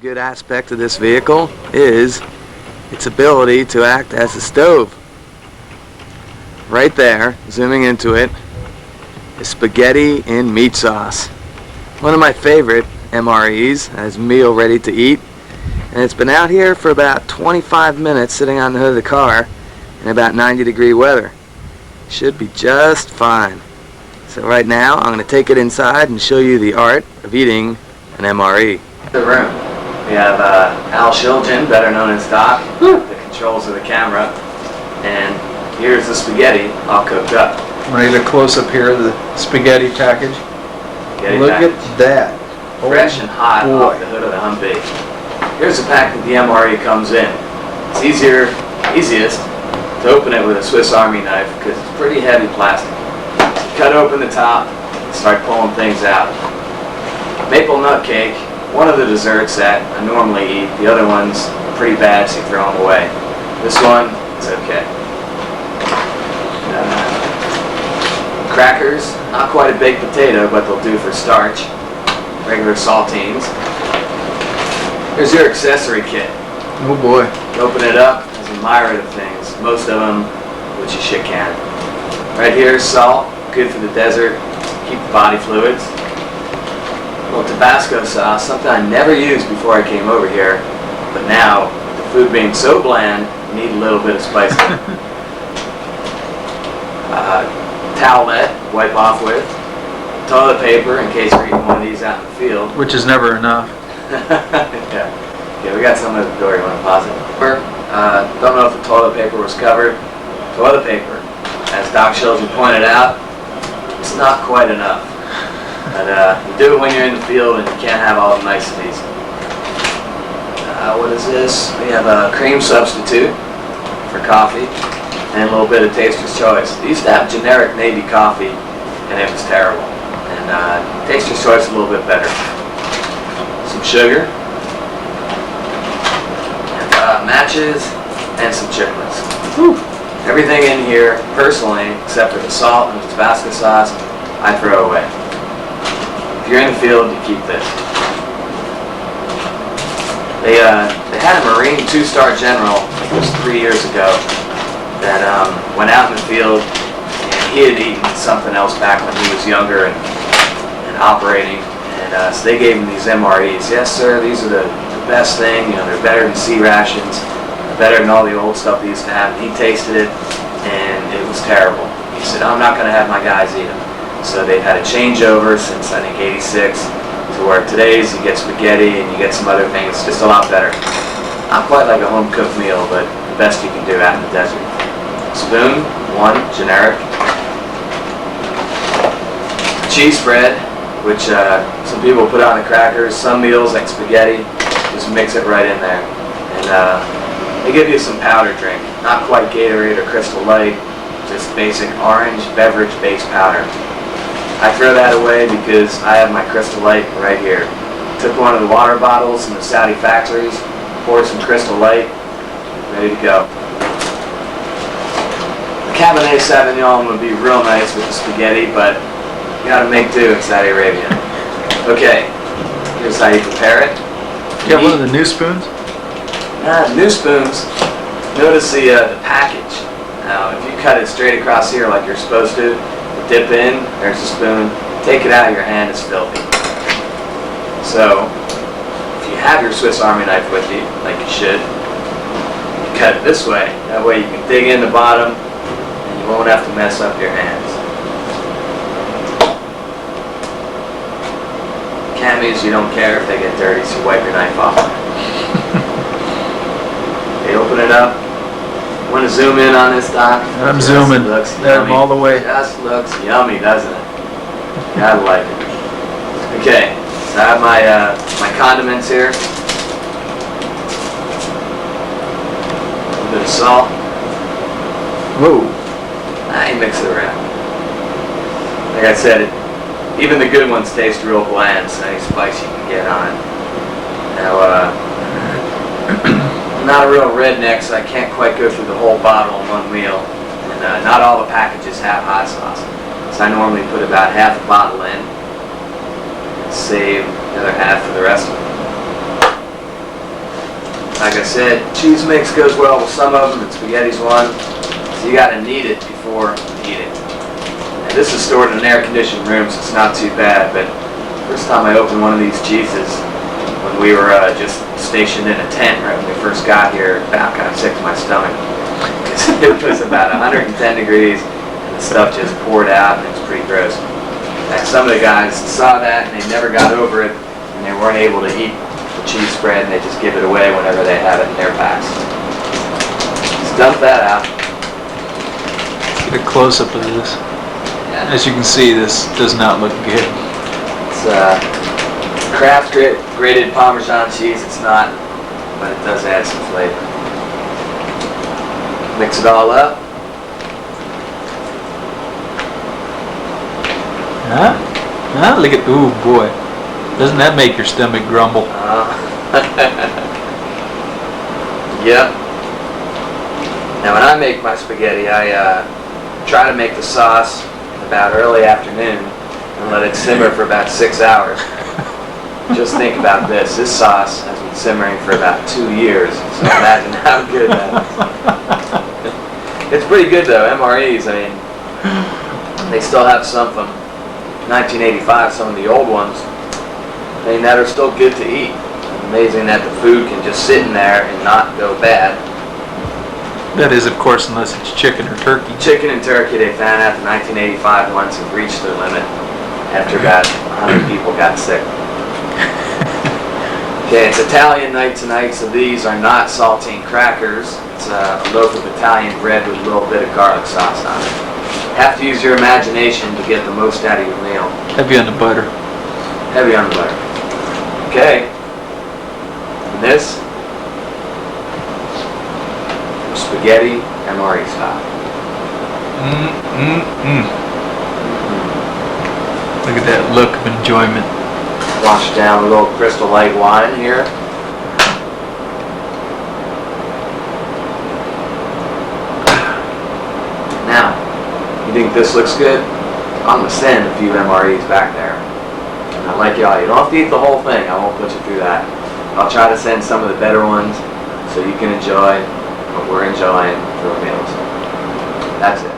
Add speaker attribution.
Speaker 1: good aspect of this vehicle is its ability to act as a stove. Right there, zooming into it, is spaghetti in meat sauce. One of my favorite MREs as meal ready to eat, and it's been out here for about 25 minutes sitting on the hood of the car in about 90-degree weather. Should be just fine. So right now I'm going to take it inside and show you the art of eating an MRE. The room. We have Al Shiljan, better known as Doc, the controls of the camera, and here's the spaghetti all cooked up.
Speaker 2: Want to get a close-up here of the spaghetti package? Look at that.
Speaker 1: Fresh and hot off the hood of the Humvee. Here's the pack that the MRE comes in. It's easiest to open it with a Swiss Army knife because it's pretty heavy plastic. Cut open the top and start pulling things out. Maple nut cake, one of the desserts that I normally eat. The other one's pretty bad, so you throw them away. This one is okay. Crackers, not quite a baked potato, but they'll do for starch. Regular saltines. Here's your accessory kit.
Speaker 2: Oh boy.
Speaker 1: You open it up, there's a myriad of things. Most of them, which you shit can. Right here is salt, good for the desert, keep the body fluids. A little Tabasco sauce, something I never used before I came over here, but now, with the food being so bland, you need a little bit of spice. Towelette, wipe off with. Toilet paper, in case you're eating one of these out in the field.
Speaker 2: Which is never enough.
Speaker 1: Yeah, we got some at the door. You want to pause it? Don't know if the toilet paper was covered. Toilet paper, as Doc Shiljan pointed out, it's not quite enough. But you do it when you're in the field and you can't have all the niceties. What is this? We have a cream substitute for coffee and a little bit of Taster's Choice. They used to have generic Navy coffee and it was terrible. And Taster's Choice is a little bit better. Some sugar, and, matches, and some chiclets. Everything in here, personally, except for the salt and the Tabasco sauce, I throw away. If you're in the field, you keep this. They had a Marine 2-star general, I think it was 3 years ago, that went out in the field and he had eaten something else back when he was younger and operating, and so they gave him these MREs. Yes sir, these are the best thing, you know, they're better than sea rations, better than all the old stuff they used to have. And he tasted it and it was terrible. He said, I'm not going to have my guys eat them. So they've had a changeover since I think 86 to where today's you get spaghetti and you get some other things, just a lot better. Not quite like a home cooked meal, but the best you can do out in the desert. Spoon, one, generic. Cheese spread, which some people put on the crackers. Some meals like spaghetti, just mix it right in there. And they give you some powder drink, not quite Gatorade or Crystal Light, just basic orange beverage-based powder. I throw that away because I have my Crystal Light right here. Took one of the water bottles from the Saudi factories, poured some Crystal Light, ready to go. The Cabernet Sauvignon would be real nice with the spaghetti, but you gotta make do in Saudi Arabia. Okay, here's how you prepare it.
Speaker 2: You got one of the new spoons?
Speaker 1: New spoons. Notice the package. Now, if you cut it straight across here like you're supposed to, dip in, there's a spoon, take it out of your hand, it's filthy. So, if you have your Swiss Army knife with you, like you should, you cut it this way. That way you can dig in the bottom and you won't have to mess up your hands. Camis, you don't care if they get dirty, so you wipe your knife off. They open it up. Want to zoom in on this, Doc?
Speaker 2: I'm zooming. I'm all the way.
Speaker 1: Just looks yummy, doesn't it? Gotta like it. Okay, so I have my condiments here. A little bit of salt.
Speaker 2: Whoa.
Speaker 1: You mix it around. Like I said, even the good ones taste real bland, so any spice you can get on it. Now, I'm not a real redneck, so I can't quite go through the whole bottle in one meal. And not all the packages have hot sauce. So I normally put about half a bottle in and save the other half for the rest of it. Like I said, cheese mix goes well with some of them, and spaghetti's one. So you gotta knead it before you eat it. And this is stored in an air-conditioned room, so it's not too bad, but first time I opened one of these cheeses, when we were just stationed in a tent right when we first got here, it found kind of sick to my stomach. It was about 110 degrees, and the stuff just poured out, and it was pretty gross. And some of the guys saw that, and they never got over it, and they weren't able to eat the cheese spread, and they just give it away whenever they have it in their packs. Just dump that out.
Speaker 2: Get a close-up of this.
Speaker 1: Yeah.
Speaker 2: As you can see, this does not look good.
Speaker 1: It's Kraft grated Parmesan cheese. It's not, but it does add some flavor. Mix it all up.
Speaker 2: Huh? Huh? Look at, ooh boy. Doesn't that make your stomach grumble?
Speaker 1: Yep. Now when I make my spaghetti, I try to make the sauce about early afternoon and let it simmer for about 6 hours. Just think about this. This sauce has been simmering for about 2 years, so imagine how good that is. It's pretty good though, MREs, I mean, they still have some from 1985, some of the old ones, I mean, that are still good to eat. It's amazing that the food can just sit in there and not go bad.
Speaker 2: That is, of course, unless it's chicken or turkey.
Speaker 1: Chicken and turkey, they found out the 1985 ones have reached their limit after about 100 people got sick. Okay, it's Italian night tonight, so these are not saltine crackers. It's a loaf of Italian bread with a little bit of garlic sauce on it. You have to use your imagination to get the most out of your meal.
Speaker 2: Heavy on the butter.
Speaker 1: Heavy on the butter. Okay. And this, spaghetti MRE style.
Speaker 2: Look at that look of enjoyment.
Speaker 1: Wash down a little Crystal Light wine here. Now, you think this looks good? I'm going to send a few MREs back there. And I like y'all, you don't have to eat the whole thing. I won't put you through that. I'll try to send some of the better ones so you can enjoy what we're enjoying for our meals. That's it.